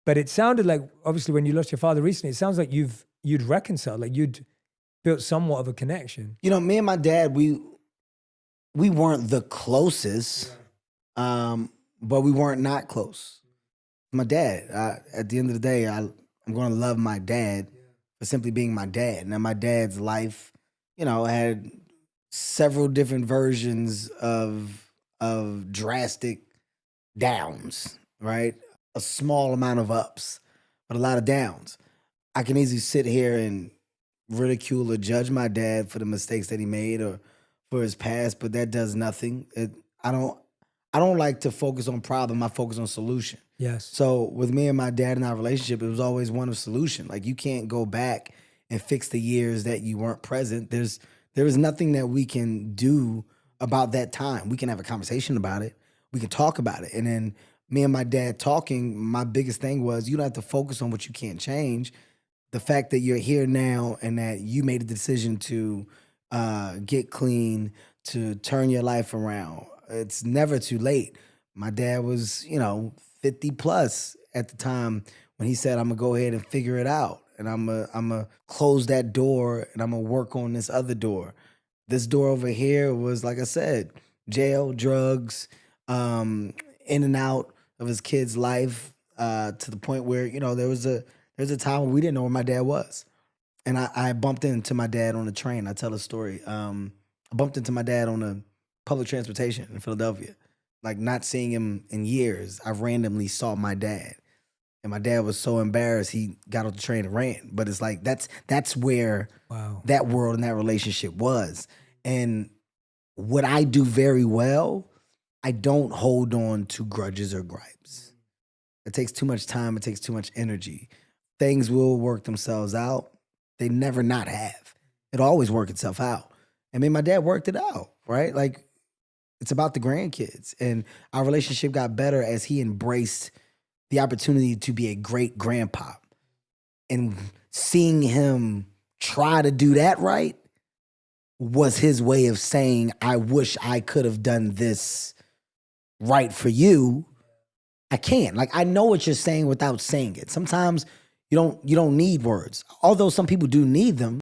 But it sounded like, obviously, when you lost your father recently, it sounds like you'd reconciled, like you'd built somewhat of a connection. You know, me and my dad, we weren't the closest, but we weren't not close. My dad, at the end of the day, I'm going to love my dad for simply being my dad. Now, my dad's life, you know, had several different versions of drastic downs, right? A small amount of ups, but a lot of downs. I can easily sit here and ridicule or judge my dad for the mistakes that he made or for his past, but that does nothing. I don't I don't like to focus on problem. I focus on solution. Yes. So with me and my dad in our relationship, it was always one of solution. Like you can't go back and fix the years that you weren't present. There is nothing that we can do about that time. We can have a conversation about it. We can talk about it. And then me and my dad talking, my biggest thing was you don't have to focus on what you can't change. The fact that you're here now and that you made a decision to get clean, to turn your life around. It's never too late. My dad was, 50 plus at the time when he said, I'm gonna go ahead and figure it out. And I'm gonna close that door and I'm gonna work on this other door. This door over here was, like I said, jail, drugs, in and out of his kid's life, to the point where, there's a time when we didn't know where my dad was. And I bumped into my dad on the train. I tell a story. I bumped into my dad on a public transportation in Philadelphia. Like not seeing him in years, I randomly saw my dad. And my dad was so embarrassed he got off the train and ran. But it's like that's where Wow. that world and that relationship was. And what I do very well, I don't hold on to grudges or gripes. It takes too much time, it takes too much energy. Things will work themselves out. They never not have. It'll always work itself out. I mean, my dad worked it out, right? Like, it's about the grandkids. And our relationship got better as he embraced the opportunity to be a great grandpa. And seeing him try to do that right was his way of saying, I wish I could have done this right for you. I can't. Like, I know what you're saying without saying it. Sometimes you don't need words. Although some people do need them.